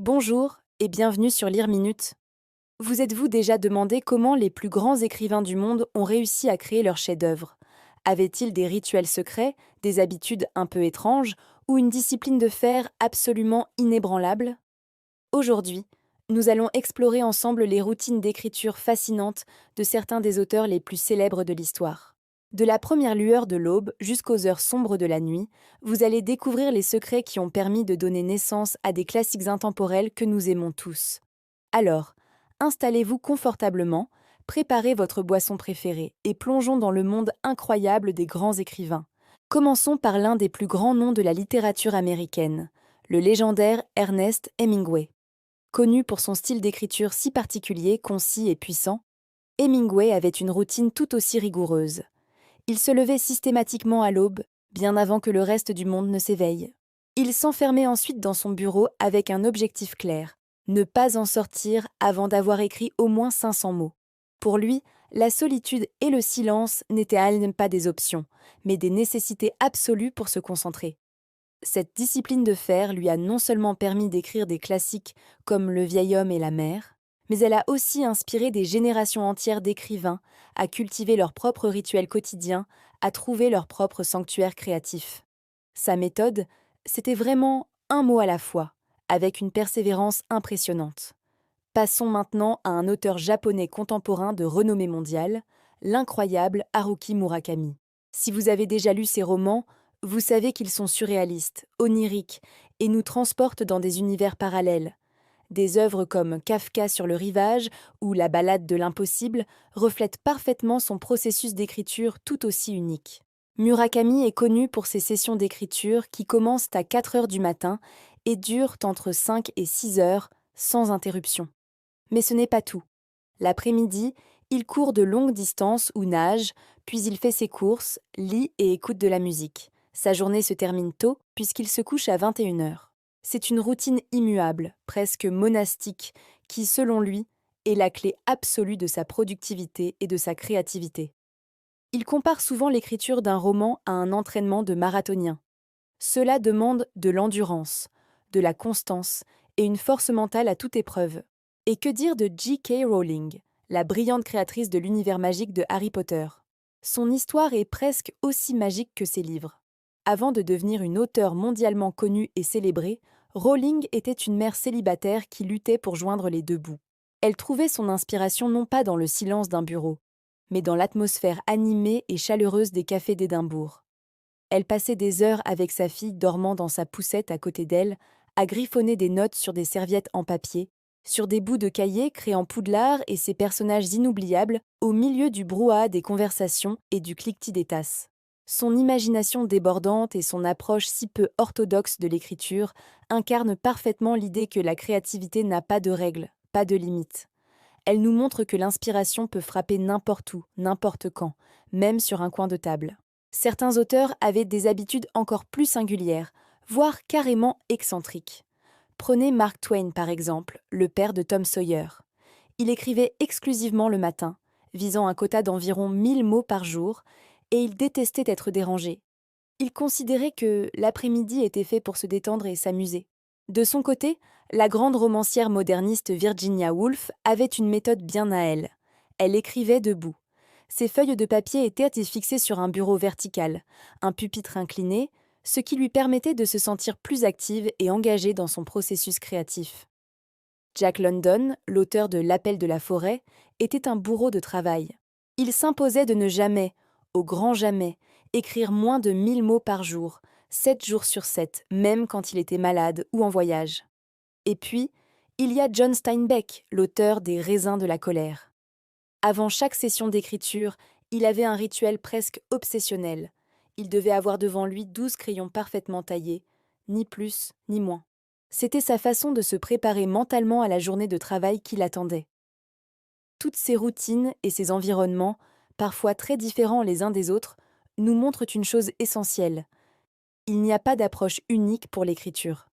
Bonjour et bienvenue sur Lire Minute. Vous êtes-vous déjà demandé comment les plus grands écrivains du monde ont réussi à créer leurs chefs-d'œuvre? Avaient-ils des rituels secrets, des habitudes un peu étranges ou une discipline de fer absolument inébranlable? Aujourd'hui, nous allons explorer ensemble les routines d'écriture fascinantes de certains des auteurs les plus célèbres de l'histoire. De la première lueur de l'aube jusqu'aux heures sombres de la nuit, vous allez découvrir les secrets qui ont permis de donner naissance à des classiques intemporels que nous aimons tous. Alors, installez-vous confortablement, préparez votre boisson préférée et plongeons dans le monde incroyable des grands écrivains. Commençons par l'un des plus grands noms de la littérature américaine, le légendaire Ernest Hemingway. Connu pour son style d'écriture si particulier, concis et puissant, Hemingway avait une routine tout aussi rigoureuse. Il se levait systématiquement à l'aube, bien avant que le reste du monde ne s'éveille. Il s'enfermait ensuite dans son bureau avec un objectif clair, ne pas en sortir avant d'avoir écrit au moins 500 mots. Pour lui, la solitude et le silence n'étaient pas des options, mais des nécessités absolues pour se concentrer. Cette discipline de fer lui a non seulement permis d'écrire des classiques comme Le vieil homme et la mer, mais elle a aussi inspiré des générations entières d'écrivains à cultiver leurs propres rituels quotidiens, à trouver leur propre sanctuaire créatif. Sa méthode, c'était vraiment un mot à la fois, avec une persévérance impressionnante. Passons maintenant à un auteur japonais contemporain de renommée mondiale, l'incroyable Haruki Murakami. Si vous avez déjà lu ses romans, vous savez qu'ils sont surréalistes, oniriques, et nous transportent dans des univers parallèles. Des œuvres comme Kafka sur le rivage ou La Ballade de l'impossible reflètent parfaitement son processus d'écriture tout aussi unique. Murakami est connu pour ses sessions d'écriture qui commencent à 4 heures du matin et durent entre 5 et 6 heures, sans interruption. Mais ce n'est pas tout. L'après-midi, il court de longues distances ou nage, puis il fait ses courses, lit et écoute de la musique. Sa journée se termine tôt, puisqu'il se couche à 21 heures. C'est une routine immuable, presque monastique, qui, selon lui, est la clé absolue de sa productivité et de sa créativité. Il compare souvent l'écriture d'un roman à un entraînement de marathonien. Cela demande de l'endurance, de la constance et une force mentale à toute épreuve. Et que dire de J.K. Rowling, la brillante créatrice de l'univers magique de Harry Potter? Son histoire est presque aussi magique que ses livres. Avant de devenir une auteure mondialement connue et célébrée, Rowling était une mère célibataire qui luttait pour joindre les deux bouts. Elle trouvait son inspiration non pas dans le silence d'un bureau, mais dans l'atmosphère animée et chaleureuse des cafés d'Édimbourg. Elle passait des heures avec sa fille dormant dans sa poussette à côté d'elle, à griffonner des notes sur des serviettes en papier, sur des bouts de cahier créant Poudlard et ses personnages inoubliables au milieu du brouhaha des conversations et du cliquetis des tasses. Son imagination débordante et son approche si peu orthodoxe de l'écriture incarnent parfaitement l'idée que la créativité n'a pas de règles, pas de limites. Elle nous montre que l'inspiration peut frapper n'importe où, n'importe quand, même sur un coin de table. Certains auteurs avaient des habitudes encore plus singulières, voire carrément excentriques. Prenez Mark Twain par exemple, le père de Tom Sawyer. Il écrivait exclusivement le matin, visant un quota d'environ 1000 mots par jour, et il détestait être dérangé. Il considérait que l'après-midi était fait pour se détendre et s'amuser. De son côté, la grande romancière moderniste Virginia Woolf avait une méthode bien à elle. Elle écrivait debout. Ses feuilles de papier étaient fixées sur un bureau vertical, un pupitre incliné, ce qui lui permettait de se sentir plus active et engagée dans son processus créatif. Jack London, l'auteur de L'Appel de la forêt, était un bourreau de travail. Il s'imposait de ne jamais, au grand jamais, écrire moins de 1000 mots par jour, 7 jours sur 7, même quand il était malade ou en voyage. Et puis, il y a John Steinbeck, l'auteur des Raisins de la colère. Avant chaque session d'écriture, il avait un rituel presque obsessionnel. Il devait avoir devant lui 12 crayons parfaitement taillés, ni plus ni moins. C'était sa façon de se préparer mentalement à la journée de travail qui l'attendait. Toutes ces routines et ces environnements, parfois très différents les uns des autres, nous montrent une chose essentielle. Il n'y a pas d'approche unique pour l'écriture.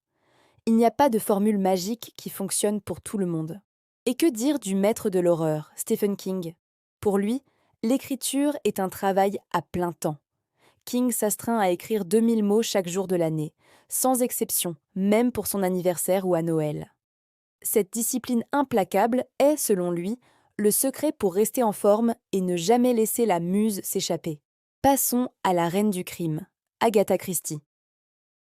Il n'y a pas de formule magique qui fonctionne pour tout le monde. Et que dire du maître de l'horreur, Stephen King? Pour lui, l'écriture est un travail à plein temps. King s'astreint à écrire 2000 mots chaque jour de l'année, sans exception, même pour son anniversaire ou à Noël. Cette discipline implacable est, selon lui, le secret pour rester en forme et ne jamais laisser la muse s'échapper. Passons à la reine du crime, Agatha Christie.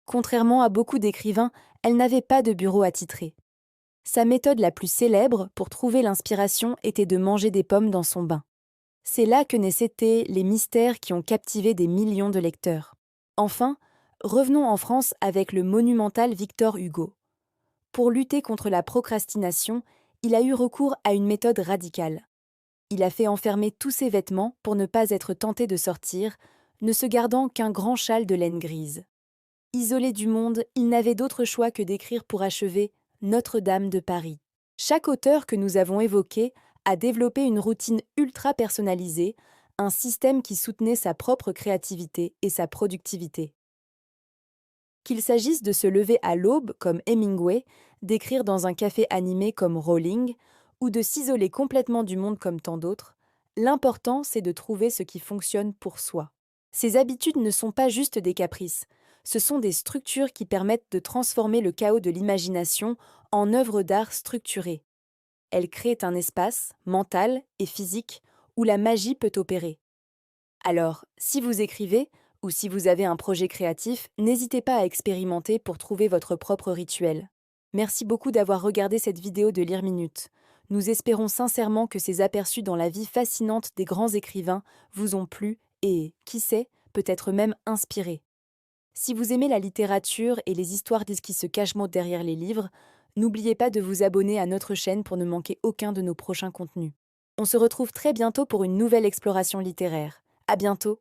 Contrairement à beaucoup d'écrivains, elle n'avait pas de bureau attitré. Sa méthode la plus célèbre pour trouver l'inspiration était de manger des pommes dans son bain. C'est là que naissaient les mystères qui ont captivé des millions de lecteurs. Enfin, revenons en France avec le monumental Victor Hugo. Pour lutter contre la procrastination, il a eu recours à une méthode radicale. Il a fait enfermer tous ses vêtements pour ne pas être tenté de sortir, ne se gardant qu'un grand châle de laine grise. Isolé du monde, il n'avait d'autre choix que d'écrire pour achever Notre-Dame de Paris. Chaque auteur que nous avons évoqué a développé une routine ultra personnalisée, un système qui soutenait sa propre créativité et sa productivité. Qu'il s'agisse de se lever à l'aube comme Hemingway, d'écrire dans un café animé comme Rowling, ou de s'isoler complètement du monde comme tant d'autres, l'important c'est de trouver ce qui fonctionne pour soi. Ces habitudes ne sont pas juste des caprices, ce sont des structures qui permettent de transformer le chaos de l'imagination en œuvres d'art structurées. Elles créent un espace, mental et physique, où la magie peut opérer. Alors, si vous écrivez, ou si vous avez un projet créatif, n'hésitez pas à expérimenter pour trouver votre propre rituel. Merci beaucoup d'avoir regardé cette vidéo de Lire Minute. Nous espérons sincèrement que ces aperçus dans la vie fascinante des grands écrivains vous ont plu et, qui sait, peut-être même inspiré. Si vous aimez la littérature et les histoires qui se cachent derrière les livres, n'oubliez pas de vous abonner à notre chaîne pour ne manquer aucun de nos prochains contenus. On se retrouve très bientôt pour une nouvelle exploration littéraire. À bientôt!